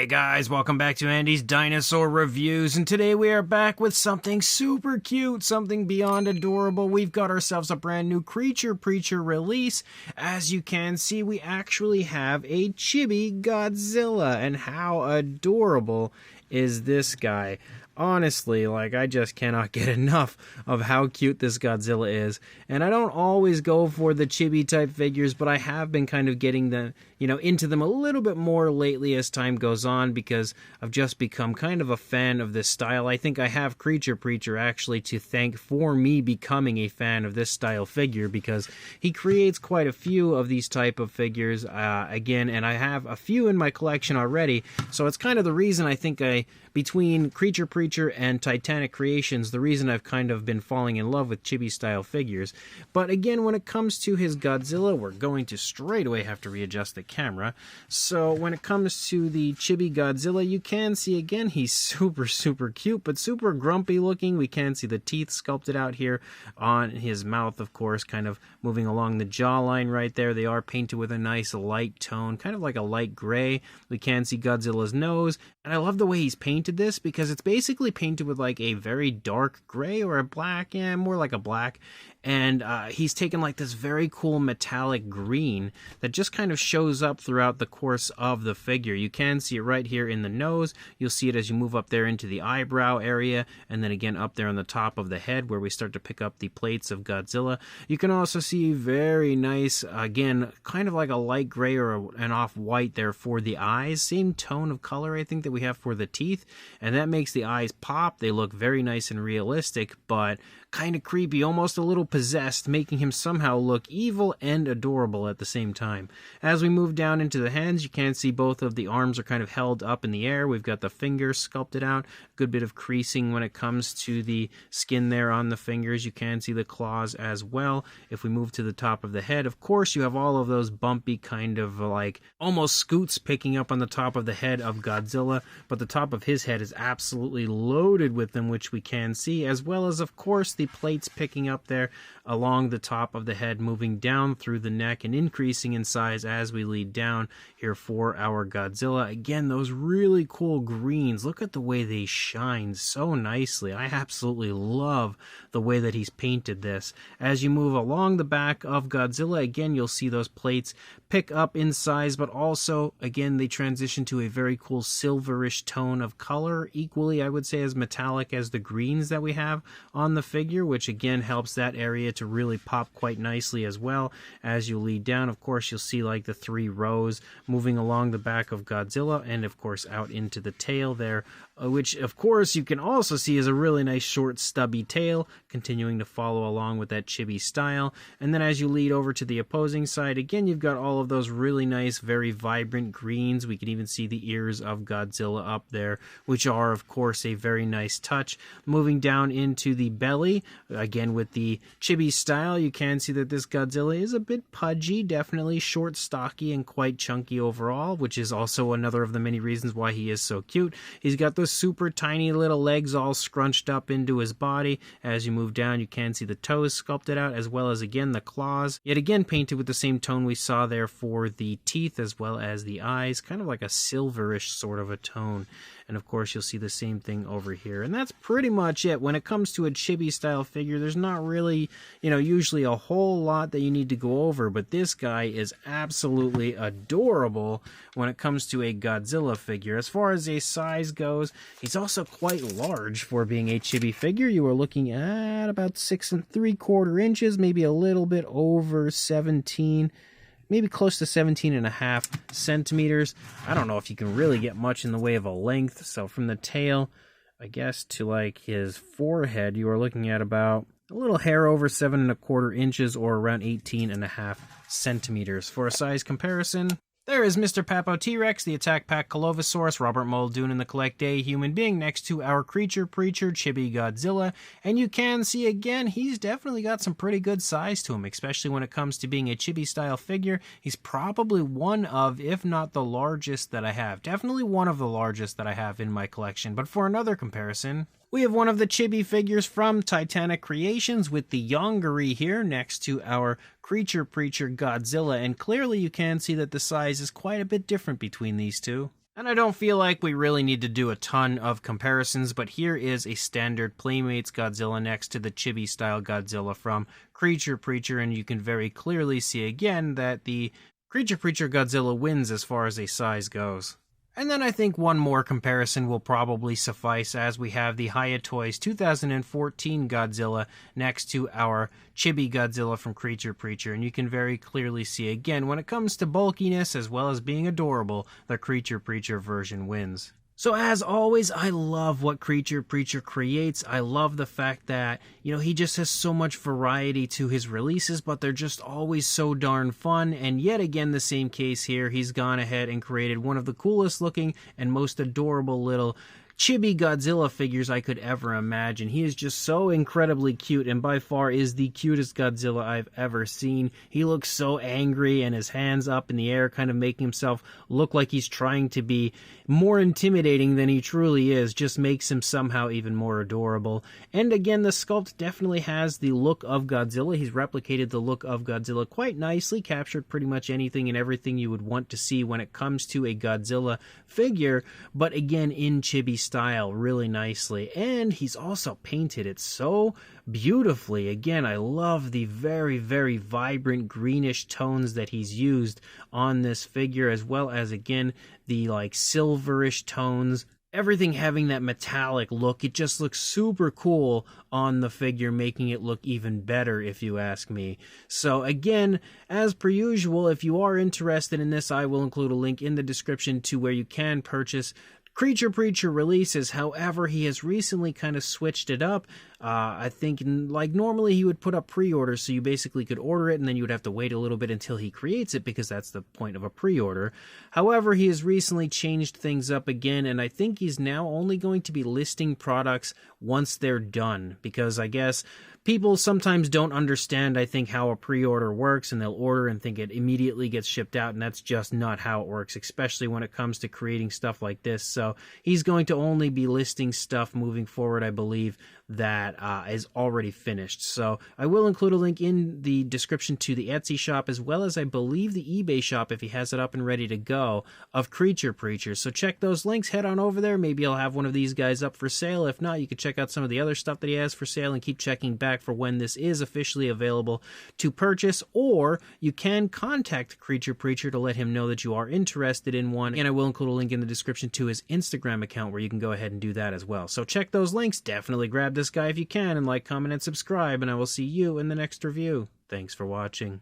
Hey guys, welcome back to Andy's Dinosaur Reviews, and today we are back with something super cute, something beyond adorable. We've got ourselves a brand new Creature Preacher release. As you can see, we actually have a Chibi Godzilla, and how adorable is this guy? Honestly, I just cannot get enough of how cute this Godzilla is. And I don't always go for the chibi type figures, but I have been kind of getting into them a little bit more lately as time goes on, because I've just become kind of a fan of this style. I think I have Creature Preacher actually to thank for me becoming a fan of this style figure, because he creates quite a few of these type of figures again, and I have a few in my collection already. So it's kind of the reason I think between Creature Preacher and Titanic Creations, the reason I've kind of been falling in love with chibi style figures. But again, when it comes to his Godzilla, we're going to straight away have to readjust the camera. So when it comes to the Chibi Godzilla, you can see again he's super cute, but super grumpy looking. We can see the teeth sculpted out here on his mouth, of course, kind of moving along the jawline right there. They are painted with a nice light tone, kind of like a light gray. We can see Godzilla's nose, and I love the way he's painted this, because it's basically painted with like a very dark gray or a black, yeah, more like a black. And he's taken like this very cool metallic green that just kind of shows up throughout the course of the figure. You can see it right here in the nose. You'll see it as you move up there into the eyebrow area, and then again up there on the top of the head where we start to pick up the plates of Godzilla. You can also see very nice, again, kind of like a light gray or an off-white there for the eyes. Same tone of color, I think, that we have for the teeth, and that makes the eyes pop. They look very nice and realistic, but kind of creepy, almost a little possessed, making him somehow look evil and adorable at the same time. As we move down into the hands, you can see both of the arms are kind of held up in the air. We've got the fingers sculpted out, a good bit of creasing when it comes to the skin there on the fingers. You can see the claws as well. If we move to the top of the head, of course, you have all of those bumpy kind of like almost scoots picking up on the top of the head of Godzilla, but the top of his head is absolutely loaded with them, which we can see, as well as, of course, the plates picking up there along the top of the head, moving down through the neck and increasing in size as we lead down here for our Godzilla. Again, those really cool greens. Look at the way they shine so nicely. I absolutely love the way that he's painted this. As you move along the back of Godzilla, again, you'll see those plates pick up in size, but also, again, they transition to a very cool silverish tone of color, equally, I would say, as metallic as the greens that we have on the figure, which again helps that area to really pop quite nicely as well. As you lead down, of course, you'll see like the three rows moving along the back of Godzilla, and of course out into the tail there, which of course you can also see is a really nice short stubby tail, continuing to follow along with that chibi style. And then as you lead over to the opposing side, again, you've got all of those really nice, very vibrant greens. We can even see the ears of Godzilla up there, which are of course a very nice touch. Moving down into the belly, again with the chibi style, you can see that this Godzilla is a bit pudgy, definitely short, stocky, and quite chunky overall, which is also another of the many reasons why he is so cute. He's got those super tiny little legs all scrunched up into his body. As you move down, you can see the toes sculpted out, as well as again the claws, yet again painted with the same tone we saw there for the teeth as well as the eyes, kind of like a silverish sort of a tone. And of course, you'll see the same thing over here. And that's pretty much it. When it comes to a chibi style figure, there's not really, usually a whole lot that you need to go over, but this guy is absolutely adorable when it comes to a Godzilla figure. As far as a size goes, he's also quite large for being a chibi figure. You are looking at about 6 3/4 inches, maybe a little bit over 17, maybe close to 17.5 centimeters. I don't know if you can really get much in the way of a length. So from the tail, I guess, to like his forehead, you are looking at about a little hair over 7 1/4 inches, or around 18.5 centimeters. For a size comparison, there is Mr. Papo T-Rex, the Attack Pack Colovosaurus, Robert Muldoon, and the Collect A Human Being next to our Creature Preacher Chibi Godzilla. And you can see again, he's definitely got some pretty good size to him, especially when it comes to being a chibi style figure. He's probably one of, if not the largest that I have. Definitely one of the largest that I have in my collection. But for another comparison, we have one of the chibi figures from Titanic Creations with the Yongari here next to our Creature Preacher Godzilla, and clearly you can see that the size is quite a bit different between these two. And I don't feel like we really need to do a ton of comparisons, but here is a standard Playmates Godzilla next to the Chibi style Godzilla from Creature Preacher, and you can very clearly see again that the Creature Preacher Godzilla wins as far as a size goes. And then I think one more comparison will probably suffice, as we have the Hayatoys 2014 Godzilla next to our Chibi Godzilla from Creature Preacher, and you can very clearly see again, when it comes to bulkiness as well as being adorable, the Creature Preacher version wins. So as always, I love what Creature Preacher creates. I love the fact that, he just has so much variety to his releases, but they're just always so darn fun. And yet again, the same case here, he's gone ahead and created one of the coolest looking and most adorable little Chibi Godzilla figures I could ever imagine. He is just so incredibly cute, and by far is the cutest Godzilla I've ever seen. He looks so angry, and his hands up in the air, kind of making himself look like he's trying to be more intimidating than he truly is, just makes him somehow even more adorable. And again, the sculpt definitely has the look of Godzilla. He's replicated the look of Godzilla quite nicely, captured pretty much anything and everything you would want to see when it comes to a Godzilla figure, but again, in Chibi style really nicely. And he's also painted it so beautifully. Again, I love the very, very vibrant greenish tones that he's used on this figure, as well as, again, the silverish tones. Everything having that metallic look. It just looks super cool on the figure, making it look even better, if you ask me. So again, as per usual, if you are interested in this, I will include a link in the description to where you can purchase Creature Preacher releases. However, he has recently kind of switched it up. I think normally he would put up pre-orders, so you basically could order it and then you would have to wait a little bit until he creates it, because that's the point of a pre-order. However, he has recently changed things up again, and I think he's now only going to be listing products once they're done, because I guess people sometimes don't understand, I think, how a pre-order works, and they'll order and think it immediately gets shipped out, and that's just not how it works, especially when it comes to creating stuff like this. So he's going to only be listing stuff moving forward, I believe, that is already finished. So I will include a link in the description to the Etsy shop, as well as I believe the eBay shop, if he has it up and ready to go, of Creature Preacher. So check those links, head on over there. Maybe I'll have one of these guys up for sale. If not, you can check out some of the other stuff that he has for sale and keep checking back for when this is officially available to purchase, or you can contact Creature Preacher to let him know that you are interested in one, and I will include a link in the description to his Instagram account where you can go ahead and do that as well. So check those links, definitely grab this guy if you can, and like, comment, and subscribe, and I will see you in the next review. Thanks for watching.